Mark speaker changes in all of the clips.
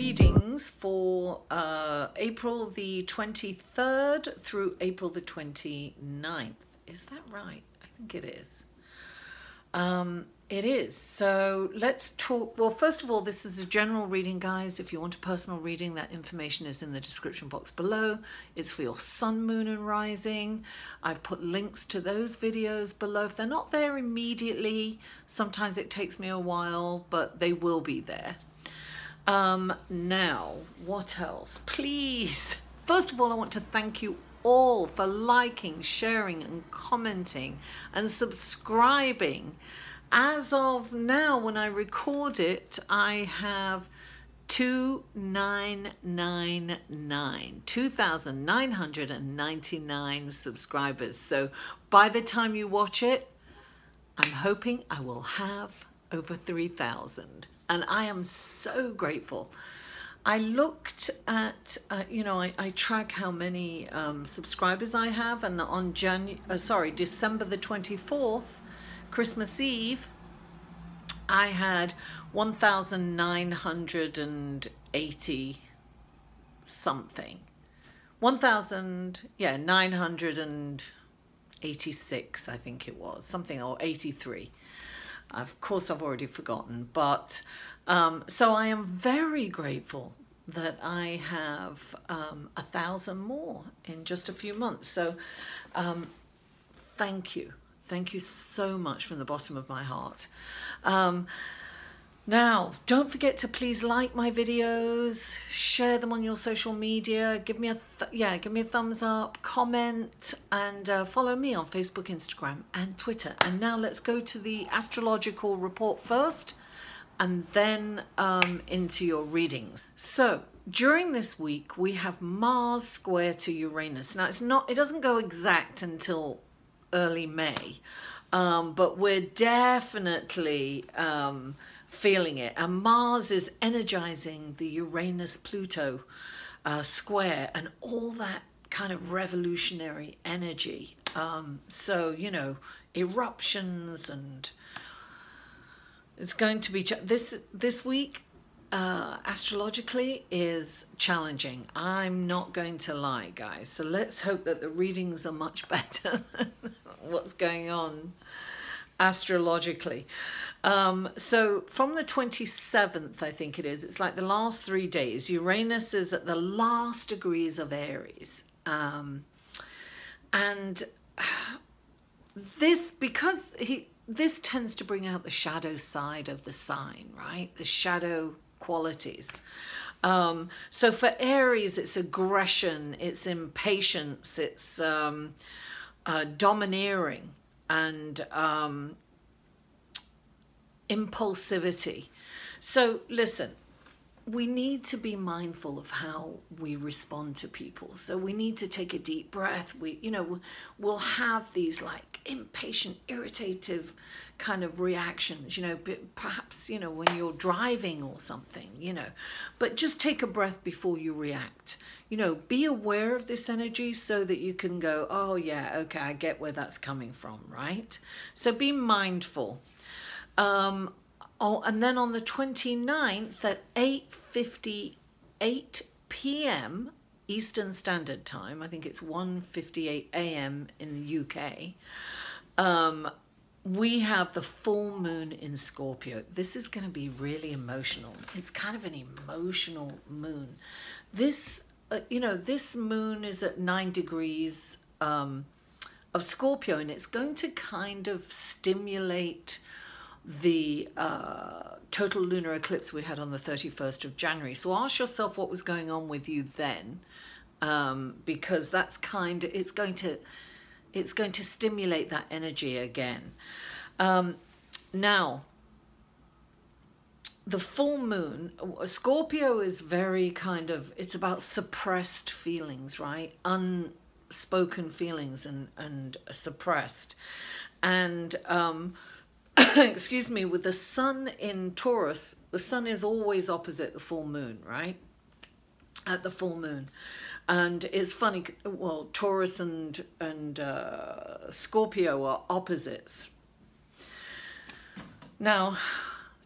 Speaker 1: readings for April the 23rd through April the 29th. Is that right? I think it is. It is. So let's talk. Well, first of all, this is a general reading, guys. If you want a personal reading, that information is in the description box below. It's for your sun, moon and rising. I've put links to those videos below. If they're not there immediately, sometimes it takes me a while, but they will be there. Now, what else? Please, first of all, I want to thank you all for liking, sharing and commenting and subscribing. As of now, when I record it, I have 2,999 subscribers. So by the time you watch it, I'm hoping I will have over 3,000. And I am so grateful. I looked at, I track how many subscribers I have, and on December the 24th, Christmas Eve, I had 1,980 something. 986, I think it was, something, or 83. Of course, I've already forgotten, but so I am very grateful that I have 1,000 more in just a few months. So thank you. Thank you so much from the bottom of my heart. Now, don't forget to please like my videos, share them on your social media, give me a thumbs up, comment, and follow me on Facebook, Instagram, and Twitter. And now let's go to the astrological report first, and then into your readings. So during this week, we have Mars square to Uranus. Now, it doesn't go exact until early May, but we're definitely feeling it, and Mars is energizing the Uranus-Pluto square and all that kind of revolutionary energy. So, you know, eruptions, and it's going to be this week astrologically is challenging. I'm not going to lie, guys. So let's hope that the readings are much better than what's going on astrologically. So from the 27th, I think it is, it's like the last 3 days, Uranus is at the last degrees of Aries. And this, because this tends to bring out the shadow side of the sign, right? The shadow qualities. So for Aries, it's aggression, it's impatience, it's domineering, and impulsivity. So listen, we need to be mindful of how we respond to people. So we need to take a deep breath. We'll have these like impatient, irritative kind of reactions, perhaps, when you're driving or something, but just take a breath before you react. Be aware of this energy so that you can go, oh yeah, okay, I get where that's coming from, right? So be mindful. And then on the 29th at 8:58 p.m. Eastern Standard Time, I think it's 1:58 a.m. in the UK, we have the full moon in Scorpio. This is going to be really emotional. It's kind of an emotional moon. This, this moon is at 9 degrees of Scorpio, and it's going to kind of stimulate the total lunar eclipse we had on the 31st of January. So ask yourself what was going on with you then, because that's it's going to stimulate that energy again. Now, the full moon, Scorpio is very it's about suppressed feelings, right? Unspoken feelings and suppressed. And excuse me, with the sun in Taurus, the sun is always opposite the full moon, right? At the full moon. And it's funny, well, Taurus and Scorpio are opposites. Now,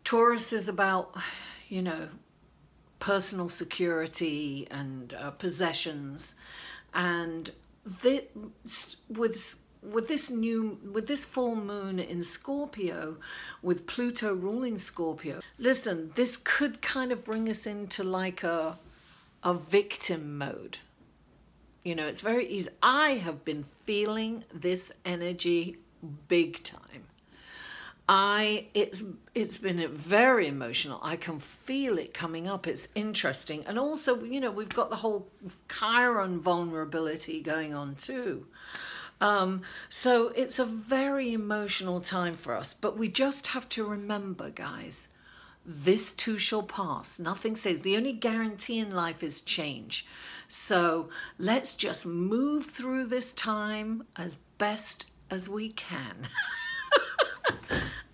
Speaker 1: Taurus is about, personal security and possessions. And with this full moon in Scorpio, with Pluto ruling Scorpio, listen, this could kind of bring us into like a victim mode. You know, it's very easy. I have been feeling this energy big time. It's been very emotional. I can feel it coming up. It's interesting. And also, you know, we've got the whole Chiron vulnerability going on too. So it's a very emotional time for us, but we just have to remember, guys, this too shall pass. Nothing says, the only guarantee in life is change. So let's just move through this time as best as we can.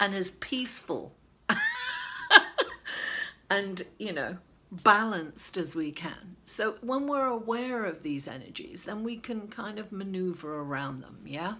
Speaker 1: And as peaceful and, you know, balanced as we can. So when we're aware of these energies, then we can kind of maneuver around them, yeah?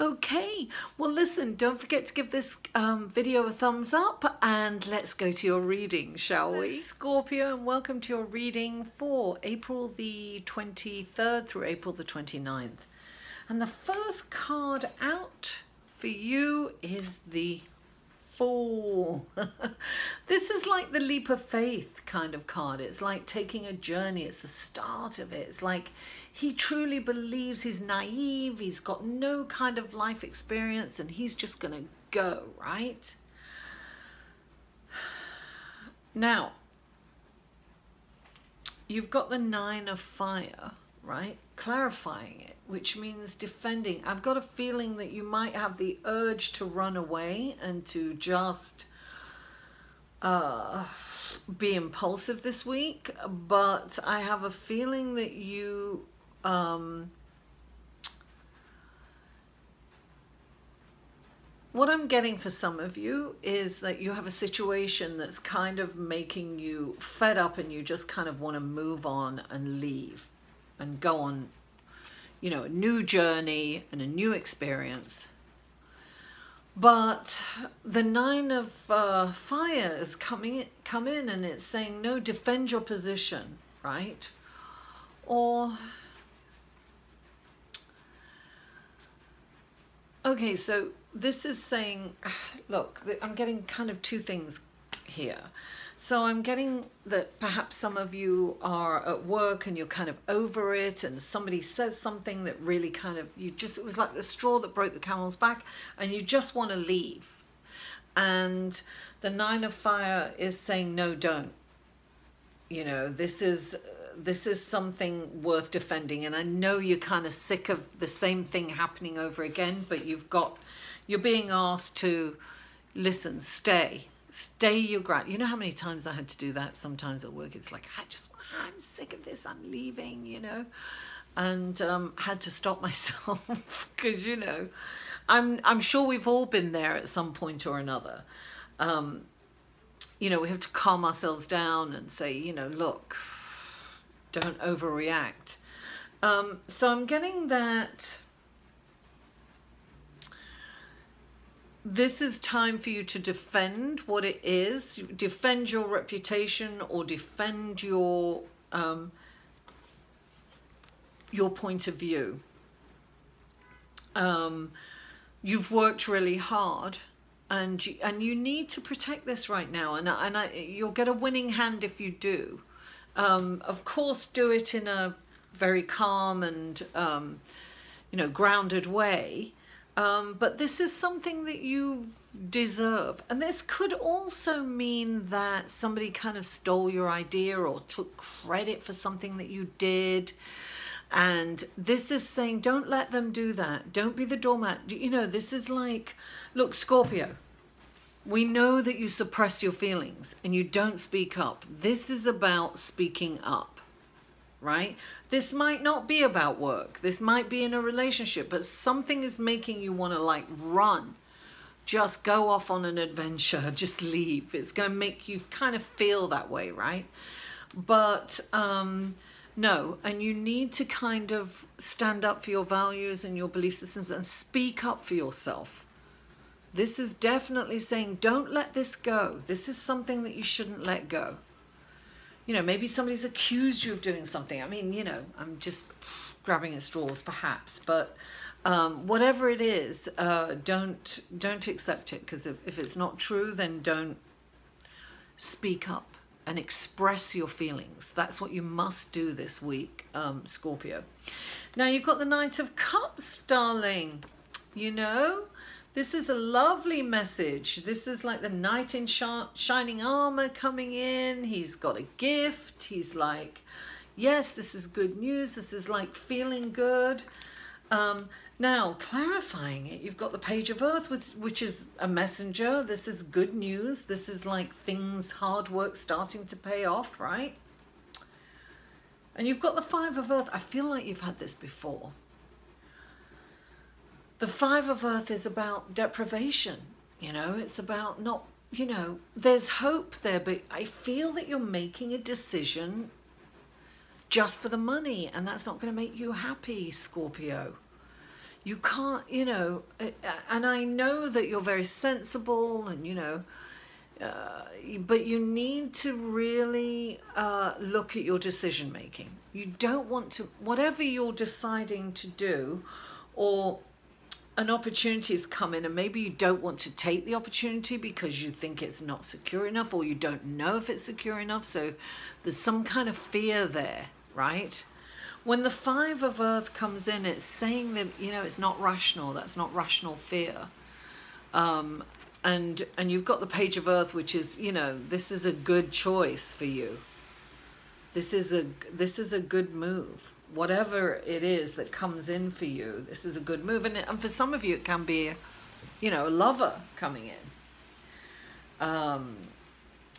Speaker 1: Okay, well listen, don't forget to give this video a thumbs up, and let's go to your reading, shall we? Scorpio, and welcome to your reading for April the 23rd through April the 29th. And the first card out for you is the Fool. This is like the leap of faith kind of card. It's like taking a journey. It's the start of it. It's like he truly believes, he's naive, he's got no kind of life experience, and he's just gonna go, right? Now, you've got the Nine of Fire, right? Clarifying it, which means defending. I've got a feeling that you might have the urge to run away and to just be impulsive this week, but I have a feeling that you what I'm getting for some of you is that you have a situation that's kind of making you fed up, and you just kind of want to move on and leave and go on, you know, a new journey and a new experience. But the Nine of Fire is come in, and it's saying, no, defend your position, right? Or, okay, so this is saying, look, I'm getting kind of two things here. So I'm getting that perhaps some of you are at work and you're kind of over it, and somebody says something that really kind of, it was like the straw that broke the camel's back, and you just want to leave. And the Nine of Fire is saying, no, don't. You know, this is something worth defending. And I know you're kind of sick of the same thing happening over again, but you're being asked to listen, stay your ground. You know how many times I had to do that sometimes at work? It's like, I'm sick of this, I'm leaving, you know, and had to stop myself because, you know, I'm sure we've all been there at some point or another. You know, we have to calm ourselves down and say, you know, look, don't overreact. So I'm getting that this is time for you to defend what it is, defend your reputation, or defend your point of view. You've worked really hard, and you need to protect this right now. And you'll get a winning hand if you do. Of course, do it in a very calm and you know, grounded way. But this is something that you deserve. And this could also mean that somebody kind of stole your idea or took credit for something that you did. And this is saying, don't let them do that. Don't be the doormat. You know, this is like, look, Scorpio, we know that you suppress your feelings and you don't speak up. This is about speaking up, right? This might not be about work. This might be in a relationship, but something is making you want to like run. Just go off on an adventure, just leave. It's going to make you kind of feel that way, right? But no, and you need to kind of stand up for your values and your belief systems and speak up for yourself. This is definitely saying, don't let this go. This is something that you shouldn't let go. You know, maybe somebody's accused you of doing something. I mean, you know, I'm just grabbing at straws perhaps, but whatever it is, don't accept it, because if it's not true, then don't speak up and express your feelings. That's what you must do this week, Scorpio. Now you've got the Knight of Cups, darling. You know, this is a lovely message. This is like the knight in shining armor coming in. He's got a gift. He's like, yes, this is good news. This is like feeling good. Now, clarifying it, you've got the Page of Earth, which is a messenger. This is good news. This is like things, hard work starting to pay off, right? And you've got the Five of Earth. I feel like you've had this before. The Five of Earth is about deprivation. You know, it's about not, you know, there's hope there, but I feel that you're making a decision just for the money, and that's not going to make you happy, Scorpio. You can't, you know, and I know that you're very sensible and, you know, but you need to really look at your decision making. You don't want to, whatever you're deciding to do, or an opportunity's come in and maybe you don't want to take the opportunity because you think it's not secure enough, or you don't know if it's secure enough. So there's some kind of fear there, right? When the Five of Earth comes in, it's saying that, you know, it's not rational. That's not rational fear. And you've got the Page of Earth, which is, you know, this is a good choice for you. This is a good move. Whatever it is that comes in for you, this is a good move. And for some of you, it can be, you know, a lover coming in.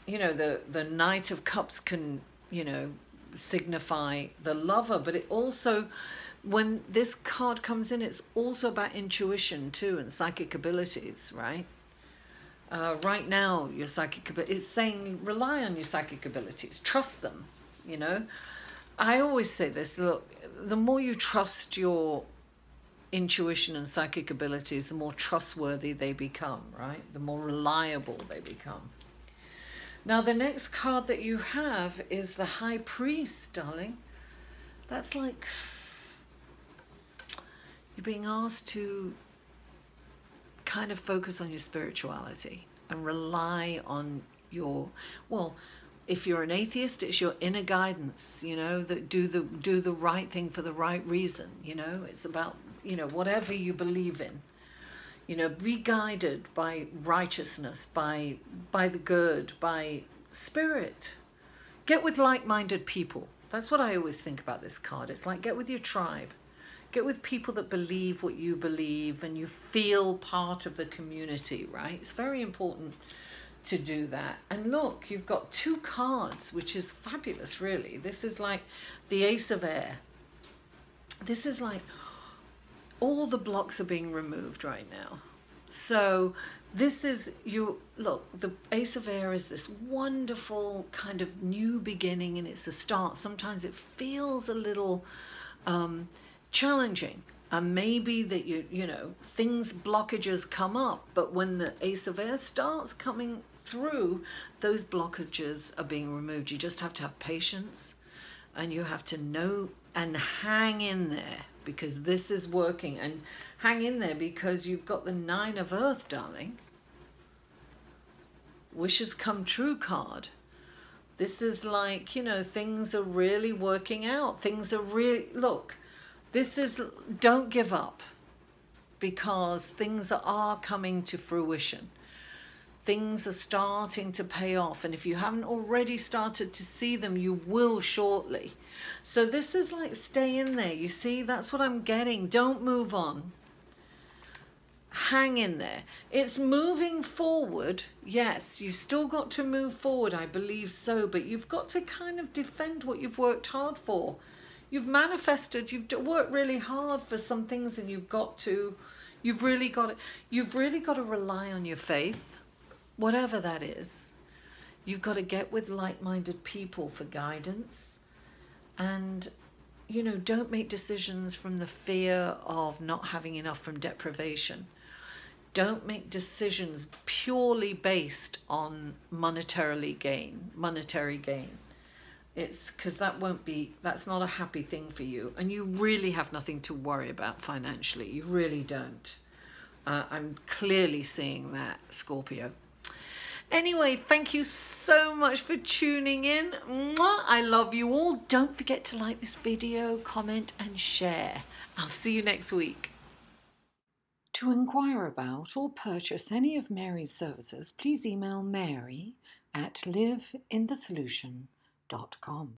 Speaker 1: You know, the Knight of Cups can, you know, signify the lover, but it also, when this card comes in, it's also about intuition too, and psychic abilities, right? Right now, your psychic ability, it's saying rely on your psychic abilities, trust them, you know. I always say this, look, the more you trust your intuition and psychic abilities, the more trustworthy they become, right? The more reliable they become. Now, the next card that you have is the High Priest, darling. That's like you're being asked to kind of focus on your spirituality and rely on your, well, if you're an atheist, it's your inner guidance, you know, that do the right thing for the right reason, you know. It's about, you know, whatever you believe in. You know, be guided by righteousness, by the good, by spirit. Get with like-minded people. That's what I always think about this card. It's like, get with your tribe. Get with people that believe what you believe and you feel part of the community, right? It's very important to do that. And look, you've got two cards, which is fabulous, really. This is like the Ace of Air. This is like all the blocks are being removed right now. So this is, you look, the Ace of Air is this wonderful kind of new beginning, and it's a start. Sometimes it feels a little challenging, and maybe that you know, blockages come up, but when the Ace of Air starts coming through, those blockages are being removed. You just have to have patience, and you have to know and hang in there, because this is working. And hang in there because you've got the Nine of Earth, darling. Wishes come true card. This is like, you know, things are really working out. Things are really, look, this is, don't give up, because things are coming to fruition. Things are starting to pay off, and if you haven't already started to see them, you will shortly. So this is like, stay in there. You see, that's what I'm getting. Don't move on. Hang in there. It's moving forward. Yes, you've still got to move forward, I believe so, but you've got to kind of defend what you've worked hard for. You've manifested, you've worked really hard for some things, and you've really got to rely on your faith. Whatever that is, you've got to get with like-minded people for guidance. And, you know, don't make decisions from the fear of not having enough from deprivation. Don't make decisions purely based on monetary gain. It's because that's not a happy thing for you, and you really have nothing to worry about financially. You really don't. I'm clearly seeing that, Scorpio. Anyway, thank you so much for tuning in. Mwah! I love you all. Don't forget to like this video, comment and share. I'll see you next week. To inquire about or purchase any of Mary's services, please email mary@liveinthesolution.com.